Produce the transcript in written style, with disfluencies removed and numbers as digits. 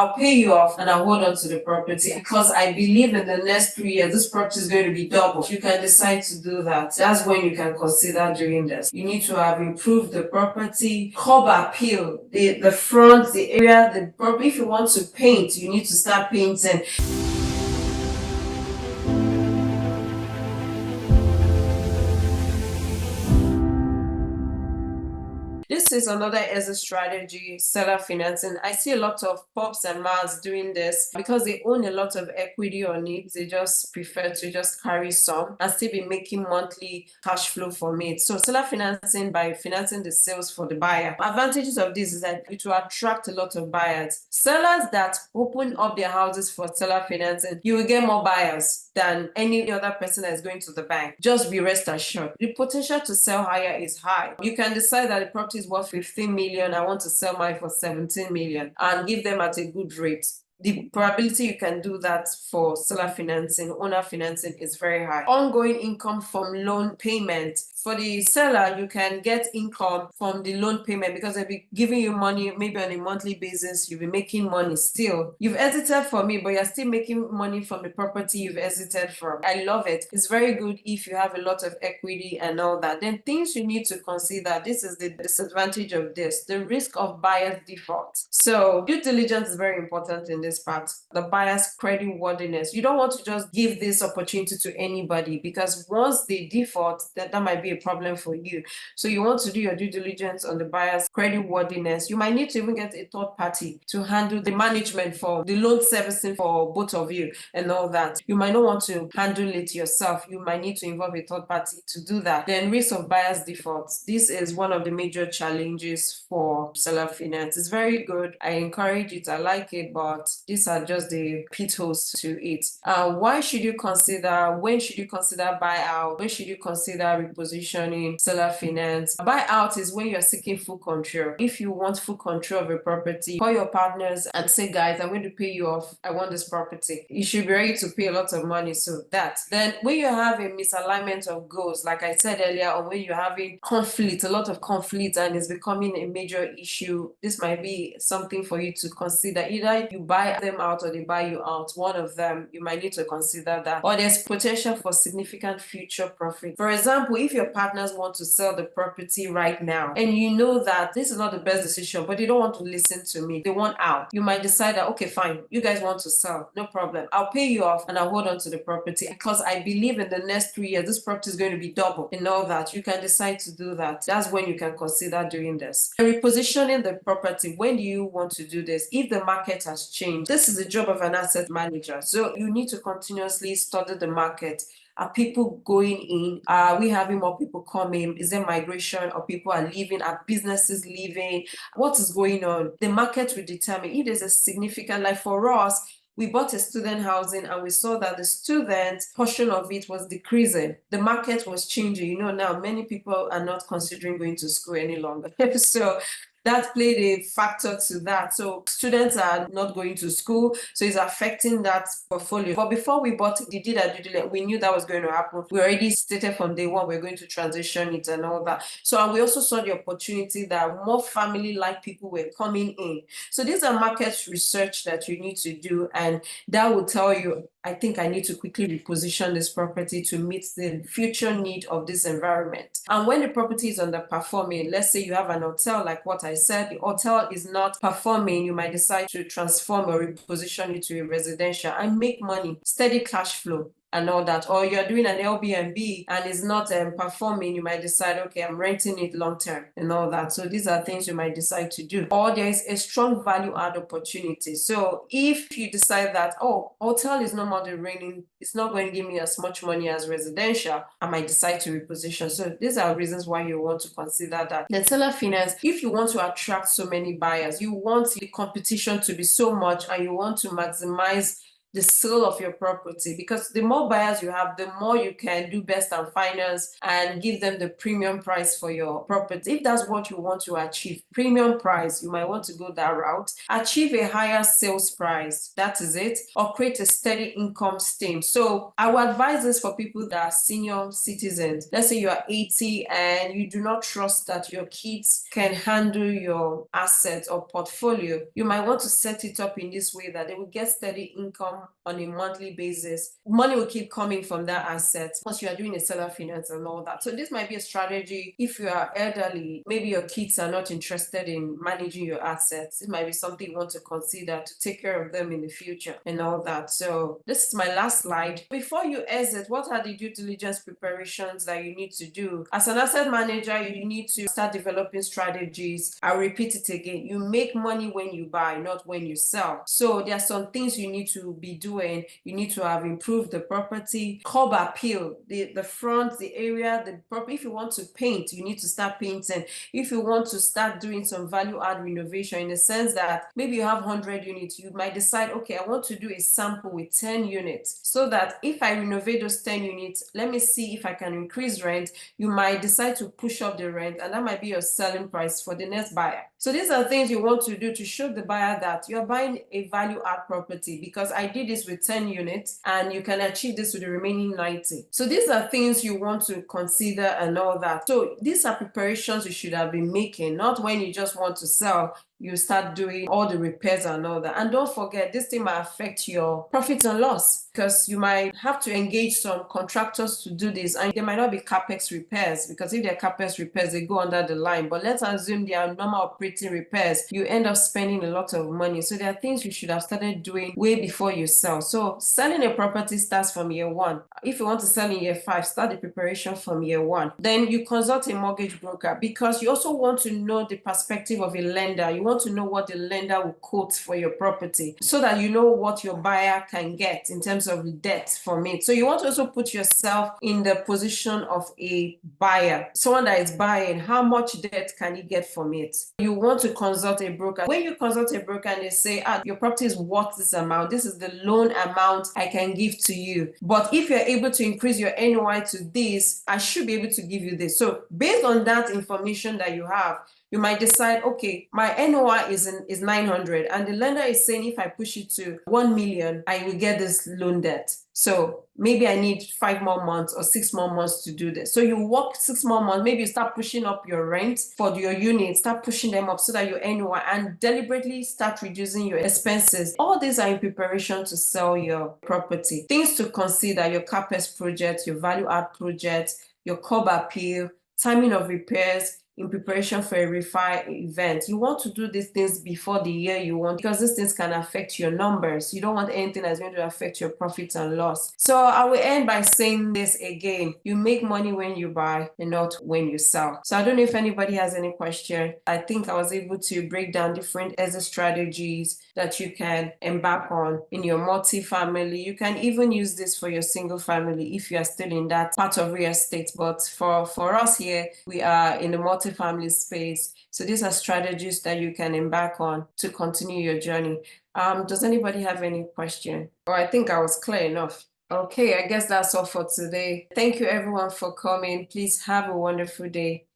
I'll pay you off and I'll hold on to the property because I believe in the next 3 years this property is going to be double. You can decide to do that. That's when you can consider doing this. You need to have improved the property, curb appeal, the front, the area, the property. If you want to paint, you need to start painting. This is another exit strategy, seller financing. I see a lot of pops and mas doing this because they own a lot of equity on it. They just prefer to just carry some and still be making monthly cash flow from it. So seller financing, by financing the sales for the buyer. Advantages of this is that it will attract a lot of buyers. Sellers that open up their houses for seller financing, you will get more buyers than any other person that is going to the bank. Just be rest assured. The potential to sell higher is high. You can decide that the property is worth 15 million. I want to sell mine for 17 million and give them at a good rate. The probability you can do that for seller financing, owner financing is very high. Ongoing income from loan payment. For the seller, you can get income from the loan payment because they'll be giving you money maybe on a monthly basis. You'll be making money still. You've exited from it, but you're still making money from the property you've exited from. I love it. It's very good if you have a lot of equity and all that. Then things you need to consider, this is the disadvantage of this, the risk of buyer's default. So due diligence is very important in this part. The buyer's credit worthiness. You don't want to just give this opportunity to anybody because once they default, that might be a problem for you. So you want to do your due diligence on the buyer's credit worthiness. You might need to even get a third party to handle the management for the loan servicing for both of you and all that. You might not want to handle it yourself. You might need to involve a third party to do that. Then risk of buyer's defaults. This is one of the major challenges for seller finance. It's very good. I encourage it. I like it, but these are just the pitfalls to it. Why should you consider, when should you consider buyout? When should you consider repositioning seller finance? Buyout is when you're seeking full control. If you want full control of a property, call your partners and say, guys, I'm going to pay you off. I want this property. You should be ready to pay a lot of money. So that. Then when you have a misalignment of goals, like I said earlier, or when you're having conflict, a lot of conflict, and it's becoming a major issue, this might be something for you to consider. Either you buy them out or they buy you out. One of them, you might need to consider that. Or there's potential for significant future profit. For example, if your partners want to sell the property right now and you know that this is not the best decision, but they don't want to listen to me, they want out, you might decide that, okay, fine, you guys want to sell, no problem. I'll pay you off and I'll hold on to the property because I believe in the next 3 years this property is going to be double and all that. You can decide to do that. That's when you can consider doing this. Repositioning the property. When do you want to do this? If the market has changed, this is the job of an asset manager. So you need to continuously study the market. Are people going in? Are we having more people coming? Is there migration or people are leaving? Are businesses leaving? What is going on? The market will determine if there's a significant, like for us, we bought a student housing and we saw that the student portion of it was decreasing. The market was changing. Now many people are not considering going to school any longer. So that played a factor to that. So students are not going to school, so it's affecting that portfolio. But before we bought it, we did our due diligence. We knew that was going to happen. We already stated from day one we're going to transition it and all that. So and we also saw the opportunity that more family-like people were coming in. So these are market research that you need to do, and that will tell you, I think I need to quickly reposition this property to meet the future need of this environment. And when the property is underperforming, let's say you have an hotel, like what I said, the hotel is not performing, you might decide to transform or reposition it to a residential and make money, steady cash flow and all that. Or you're doing an Airbnb and it's not performing, you might decide, okay, I'm renting it long term and all that. So these are things you might decide to do. Or there is a strong value add opportunity. So if you decide that, oh, hotel is no more the reigning, it's not going to give me as much money as residential, I might decide to reposition. So these are reasons why you want to consider that. The seller finance, if you want to attract so many buyers, you want the competition to be so much and you want to maximize the sale of your property, because the more buyers you have, the more you can do best and finance and give them the premium price for your property. If that's what you want to achieve, premium price, you might want to go that route. Achieve a higher sales price, that is it, or create a steady income stream. So I would advise this for people that are senior citizens. Let's say you are 80 and you do not trust that your kids can handle your assets or portfolio. You might want to set it up in this way that they will get steady income on a monthly basis. Money will keep coming from that asset once you are doing a seller finance and all that. So this might be a strategy if you are elderly, maybe your kids are not interested in managing your assets. It might be something you want to consider to take care of them in the future and all that. So this is my last slide. Before you exit, what are the due diligence preparations that you need to do? As an asset manager, you need to start developing strategies. I'll repeat it again. You make money when you buy, not when you sell. So there are some things you need to be doing. You need to have improved the property, curb appeal, the front, the area, the property. If you want to paint, you need to start painting. If you want to start doing some value add renovation, in the sense that maybe you have 100 units, you might decide, okay, I want to do a sample with 10 units, so that if I renovate those 10 units, let me see if I can increase rent. You might decide to push up the rent, and that might be your selling price for the next buyer. So these are things you want to do to show the buyer that you're buying a value add property, because I did this with 10 units and you can achieve this with the remaining 90. So these are things you want to consider and all that. So these are preparations you should have been making, not when you just want to sell, you start doing all the repairs and all that. And don't forget, this thing might affect your profit and loss, because you might have to engage some contractors to do this, and they might not be capex repairs, because if they're capex repairs, they go under the line. But let's assume they are normal operating repairs, you end up spending a lot of money. So there are things you should have started doing way before you sell. So selling a property starts from year one. If you want to sell in year 5, start the preparation from year 1. Then you consult a mortgage broker, because you also want to know the perspective of a lender. You want to know what the lender will quote for your property, so that you know what your buyer can get in terms of debt from it. So you want to also put yourself in the position of a buyer, someone that is buying. How much debt can he get from it? You want to consult a broker. When you consult a broker and they say, your property is worth this amount, this is the loan amount I can give to you, but if you're able to increase your NOI to this, I should be able to give you this. So based on that information that you have, you might decide, okay, my NOI is 900, and the lender is saying if I push it to 1 million, I will get this loan debt. So maybe I need 5 more months or 6 more months to do this. So you work 6 more months, maybe you start pushing up your rent for your units, start pushing them up so that your NOI, and deliberately start reducing your expenses. All these are in preparation to sell your property. Things to consider: your CapEx project, your value add project, your curb appeal, timing of repairs, in preparation for a refi event. You want to do these things before the year you want, because these things can affect your numbers. You don't want anything that's going to affect your profits and loss. So I will end by saying this again: you make money when you buy and not when you sell. So I don't know if anybody has any question. I think I was able to break down different exit strategies that you can embark on in your multifamily. You can even use this for your single family if you are still in that part of real estate. But for us here, we are in the multifamily space. So these are strategies that you can embark on to continue your journey. Does anybody have any question? Oh, I think I was clear enough. Okay, I guess that's all for today. Thank you everyone for coming. Please have a wonderful day.